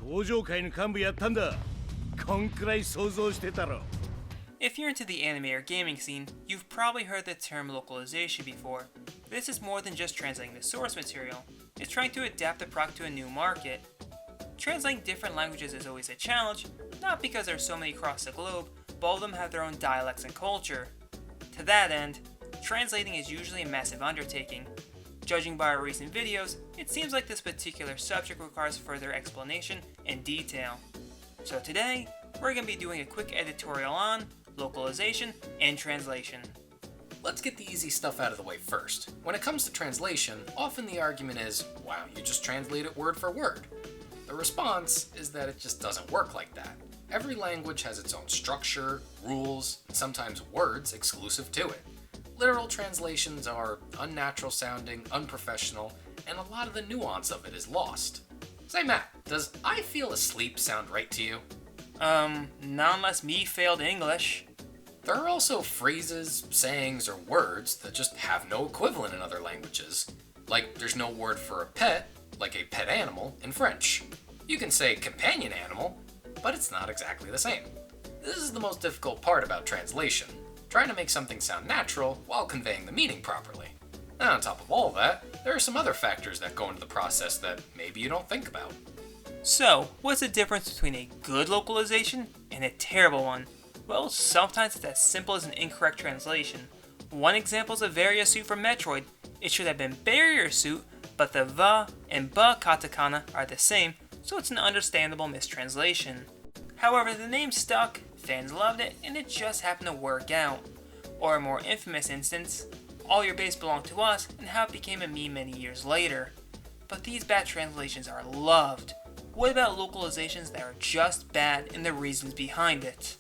工場会の幹部やったんだ。こんくらい想像してたろ。If you're into the anime or gaming scene, you've probably heard the term localization before. This is more than just translating the source material. It's trying to adapt the product to a new market. Translating different languages is always a challenge, not because there are so many across the globe, but all of them have their own dialects and culture. To that end, translating is usually a massive undertaking. Judging by our recent videos, it seems like this particular subject requires further explanation and detail. So today, we're going to be doing a quick editorial on localization and translation. Let's get the easy stuff out of the way first. When it comes to translation, often the argument is, wow, you just translate it word for word. The response is that it just doesn't work like that. Every language has its own structure, rules, and sometimes words exclusive to it. Literal translations are unnatural sounding, unprofessional, and a lot of the nuance of it is lost. Say Matt, does I feel asleep sound right to you? Not unless me failed English. There are also phrases, sayings, or words that just have no equivalent in other languages. Like there's no word for a pet, like a pet animal, in French. You can say companion animal, but it's not exactly the same. This is the most difficult part about translation, trying to make something sound natural while conveying the meaning properly. And on top of all that, there are some other factors that go into the process that maybe you don't think about. So, what's the difference between a good localization and a terrible one? Well, sometimes it's as simple as an incorrect translation. One example is a Varia suit from Metroid. It should have been barrier suit, but the va and ba katakana are the same, so it's an understandable mistranslation. However, the name stuck, fans loved it, and it just happened to work out. Or a more infamous instance, All Your Base Belong to Us, and how it became a meme many years later. But these bad translations are loved. What about localizations that are just bad and the reasons behind it?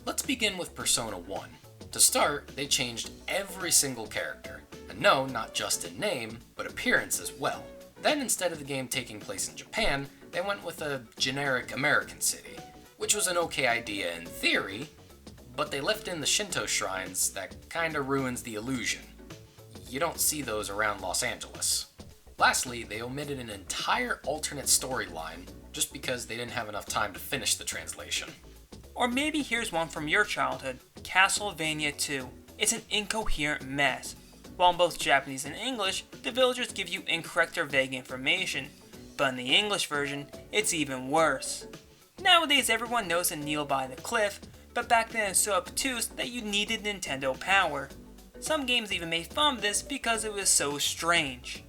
Let's begin with Persona 1. To start, they changed every single character. And no, not just in name, but appearance as well. Then instead of the game taking place in Japan, they went with a generic American city, which was an okay idea in theory, but they left in the Shinto shrines that kinda ruins the illusion. You don't see those around Los Angeles. Lastly, they omitted an entire alternate storyline just because they didn't have enough time to finish the translation. Or maybe here's one from your childhood, Castlevania 2. It's an incoherent mess. While in both Japanese and English, the villagers give you incorrect or vague information, but in the English version, it's even worse. Nowadays everyone knows to kneel by the cliff, but back then it's so obtuse that you needed Nintendo power. Some games even made fun of this because it was so strange.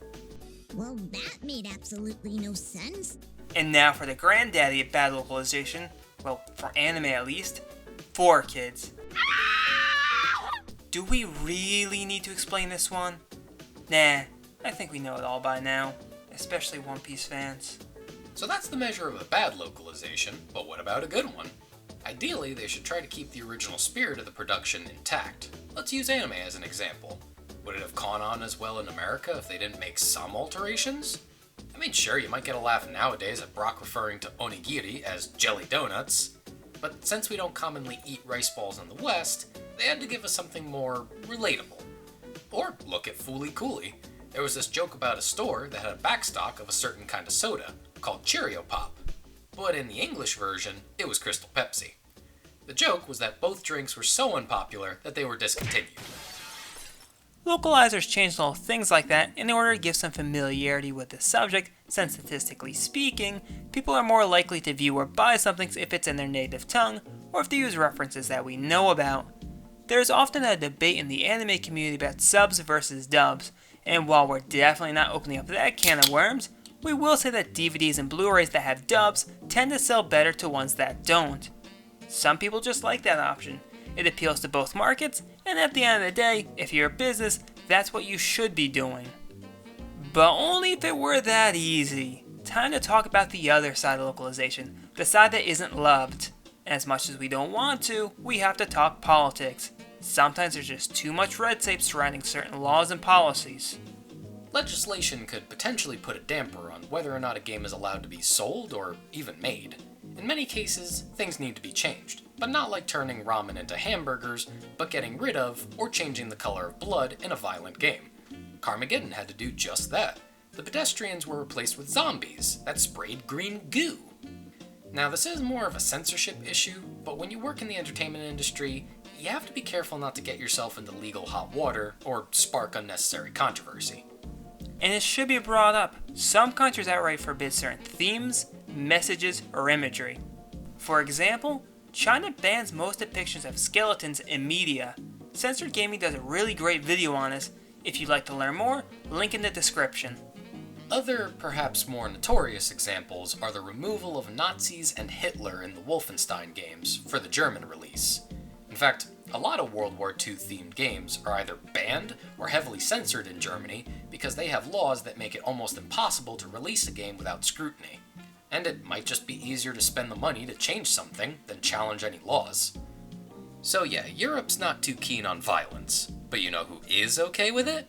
Well, that made absolutely no sense. And now for the granddaddy of bad localization, well, for anime at least, 4Kids. Do we really need to explain this one? Nah, I think we know it all by now, especially One Piece fans. So that's the measure of a bad localization, but what about a good one? Ideally, they should try to keep the original spirit of the production intact. Let's use anime as an example. Would it have gone on as well in America if they didn't make some alterations? I mean, sure, you might get a laugh nowadays at Brock referring to onigiri as jelly donuts, but since we don't commonly eat rice balls in the West, they had to give us something more relatable. Or look at Fooly Cooly. There was this joke about a store that had a backstock of a certain kind of soda, called Cheerio Pop. But in the English version, it was Crystal Pepsi. The joke was that both drinks were so unpopular that they were discontinued. Localizers changed little things like that in order to give some familiarity with the subject, since statistically speaking, people are more likely to view or buy something if it's in their native tongue, or if they use references that we know about. There is often a debate in the anime community about subs versus dubs, and while we're definitely not opening up that can of worms, we will say that DVDs and Blu-rays that have dubs tend to sell better to ones that don't. Some people just like that option. It appeals to both markets, and at the end of the day, if you're a business, that's what you should be doing. But only if it were that easy. Time to talk about the other side of localization, the side that isn't loved. As much as we don't want to, we have to talk politics. Sometimes there's just too much red tape surrounding certain laws and policies. Legislation could potentially put a damper on whether or not a game is allowed to be sold or even made. In many cases, things need to be changed, but not like turning ramen into hamburgers, but getting rid of or changing the color of blood in a violent game. Carmageddon had to do just that. The pedestrians were replaced with zombies that sprayed green goo. Now, this is more of a censorship issue, but when you work in the entertainment industry, you have to be careful not to get yourself into legal hot water or spark unnecessary controversy. And it should be brought up, some countries outright forbid certain themes, messages, or imagery. For example, China bans most depictions of skeletons in media. Censored Gaming does a really great video on this. If you'd like to learn more, link in the description. Other, perhaps more notorious examples are the removal of Nazis and Hitler in the Wolfenstein games for the German release. In fact, a lot of World War II themed games are either banned or heavily censored in Germany because they have laws that make it almost impossible to release a game without scrutiny. And it might just be easier to spend the money to change something than challenge any laws. So yeah, Europe's not too keen on violence, but you know who is okay with it?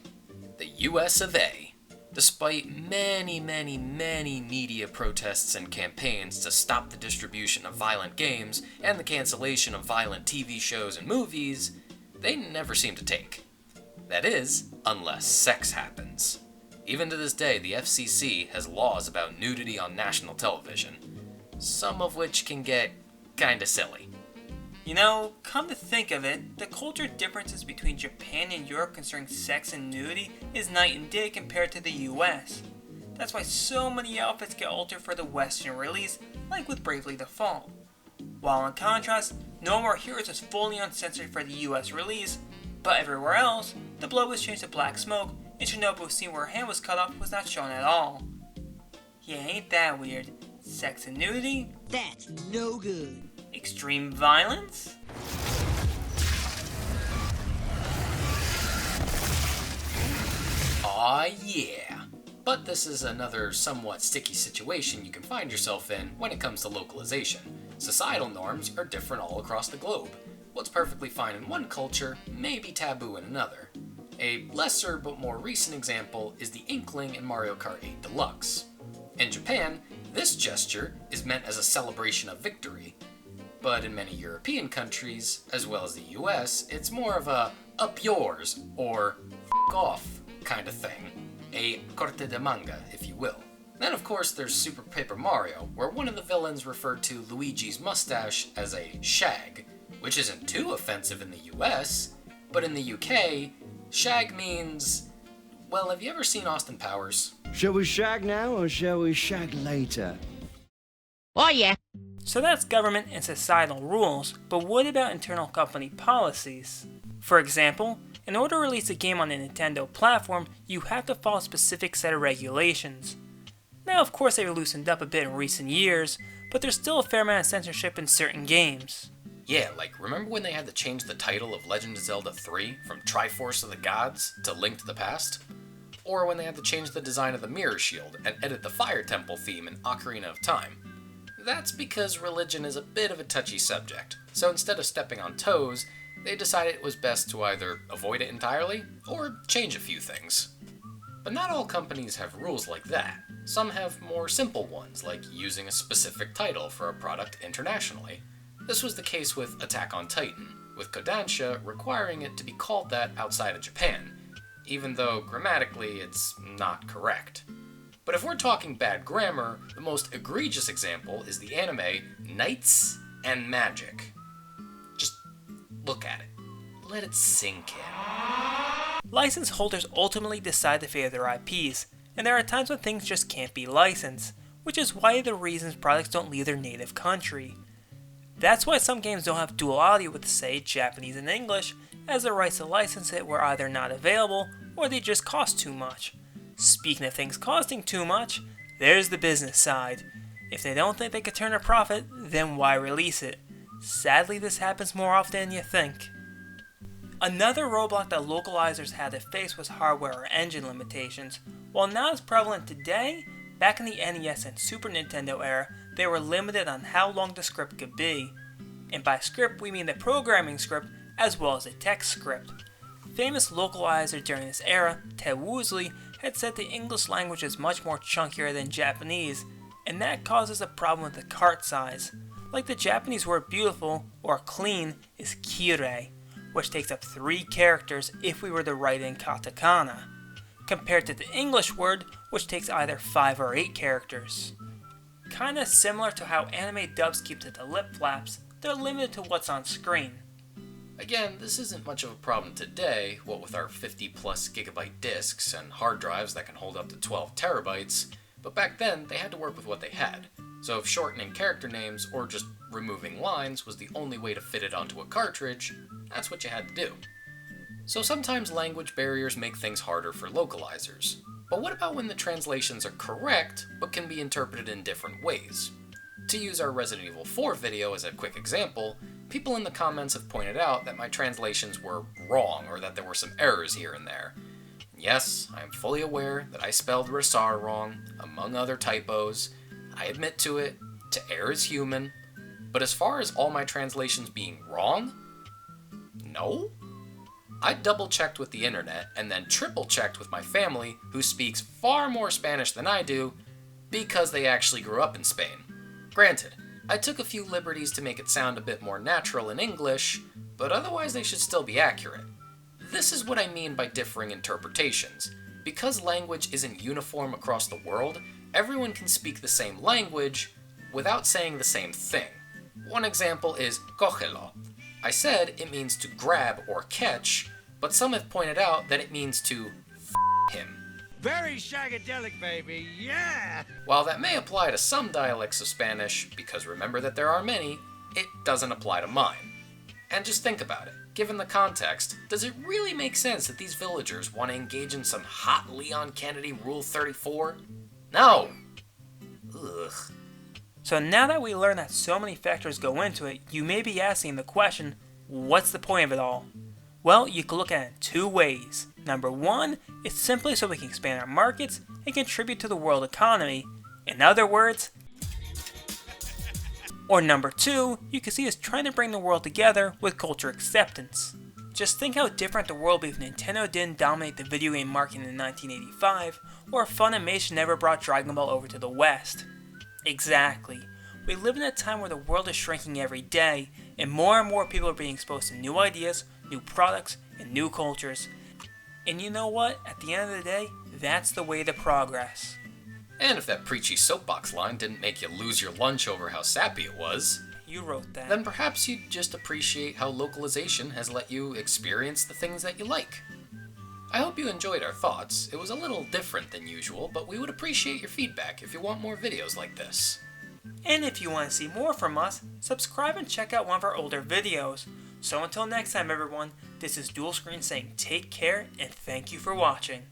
The US of A. Despite many media protests and campaigns to stop the distribution of violent games and the cancellation of violent TV shows and movies, they never seem to take. That is, unless sex happens. Even to this day, the FCC has laws about nudity on national television, some of which can get kinda silly. You know, come to think of it, the culture differences between Japan and Europe concerning sex and nudity is night and day compared to the US. That's why so many outfits get altered for the Western release, like with Bravely Default. While in contrast, No More Heroes is fully uncensored for the US release, but everywhere else, the blood was changed to black smoke, and Shinobu's scene where her hand was cut off was not shown at all. Yeah, ain't that weird? Sex and nudity? That's no good. Extreme violence? Aw yeah! But this is another somewhat sticky situation you can find yourself in when it comes to localization. Societal norms are different all across the globe. What's perfectly fine in one culture may be taboo in another. A lesser but more recent example is the Inkling in Mario Kart 8 Deluxe. In Japan, this gesture is meant as a celebration of victory, but in many European countries, as well as the US, it's more of a up yours or f off kind of thing. A corte de manga, if you will. Then of course there's Super Paper Mario, where one of the villains referred to Luigi's mustache as a shag, which isn't too offensive in the US, but in the UK, shag means... Well, have you ever seen Austin Powers? Shall we shag now or shall we shag later? Oh yeah. So that's government and societal rules, but what about internal company policies? For example, in order to release a game on a Nintendo platform, you have to follow a specific set of regulations. Now of course they've loosened up a bit in recent years, but there's still a fair amount of censorship in certain games. Yeah, like remember when they had to change the title of Legend of Zelda 3 from Triforce of the Gods to Link to the Past? Or when they had to change the design of the Mirror Shield and edit the Fire Temple theme in Ocarina of Time? That's because religion is a bit of a touchy subject, so instead of stepping on toes, they decided it was best to either avoid it entirely, or change a few things. But not all companies have rules like that. Some have more simple ones, like using a specific title for a product internationally. This was the case with Attack on Titan, with Kodansha requiring it to be called that outside of Japan, even though grammatically it's not correct. But if we're talking bad grammar, the most egregious example is the anime Knights and Magic. Just look at it. Let it sink in. License holders ultimately decide the fate of their IPs, and there are times when things just can't be licensed, which is one of the reasons products don't leave their native country. That's why some games don't have dual audio with, say, Japanese and English, as the rights to license it were either not available, or they just cost too much. Speaking of things costing too much, there's the business side. If they don't think they could turn a profit, then why release it? Sadly, this happens more often than you think. Another roadblock that localizers had to face was hardware or engine limitations. While not as prevalent today, back in the NES and Super Nintendo era, they were limited on how long the script could be. And by script, we mean the programming script as well as the text script. Famous localizer during this era, Ted Woosley, had said the English language is much more chunkier than Japanese, and that causes a problem with the cart size. Like the Japanese word beautiful or clean is kirei, which takes up 3 characters if we were to write in katakana, compared to the English word, which takes either 5 or 8 characters. Kinda similar to how anime dubs keep to the lip flaps, they're limited to what's on screen. Again, this isn't much of a problem today, what with our 50 plus gigabyte disks and hard drives that can hold up to 12 terabytes, but back then they had to work with what they had. So if shortening character names or just removing lines was the only way to fit it onto a cartridge, that's what you had to do. So sometimes language barriers make things harder for localizers. But what about when the translations are correct, but can be interpreted in different ways? To use our Resident Evil 4 video as a quick example, people in the comments have pointed out that my translations were wrong or that there were some errors here and there. And yes, I am fully aware that I spelled Rasar wrong, among other typos. I admit to it, to err is human. But as far as all my translations being wrong, no? I double-checked with the internet and then triple-checked with my family, who speaks far more Spanish than I do, because they actually grew up in Spain. Granted, I took a few liberties to make it sound a bit more natural in English, but otherwise they should still be accurate. This is what I mean by differing interpretations. Because language isn't uniform across the world, everyone can speak the same language without saying the same thing. One example is cógelo. I said it means to grab or catch, but some have pointed out that it means to him. Very shagadelic, baby, yeah! While that may apply to some dialects of Spanish, because remember that there are many, it doesn't apply to mine. And just think about it. Given the context, does it really make sense that these villagers want to engage in some hot Leon Kennedy Rule 34? No! Ugh. So now that we learned that so many factors go into it, you may be asking the question, what's the point of it all? Well, you can look at it in two ways. Number one, it's simply so we can expand our markets and contribute to the world economy. In other words, or number two, you can see us trying to bring the world together with culture acceptance. Just think how different the world would be if Nintendo didn't dominate the video game market in 1985, or if Funimation never brought Dragon Ball over to the West. Exactly. We live in a time where the world is shrinking every day, and more people are being exposed to new ideas, new products, and new cultures. And you know what? At the end of the day, that's the way to progress. And if that preachy soapbox line didn't make you lose your lunch over how sappy it was, You wrote that. then perhaps you'd just appreciate how localization has let you experience the things that you like. I hope you enjoyed our thoughts. It was a little different than usual, but we would appreciate your feedback if you want more videos like this. And if you want to see more from us, subscribe and check out one of our older videos. So until next time everyone, this is DuelScreens saying take care and thank you for watching.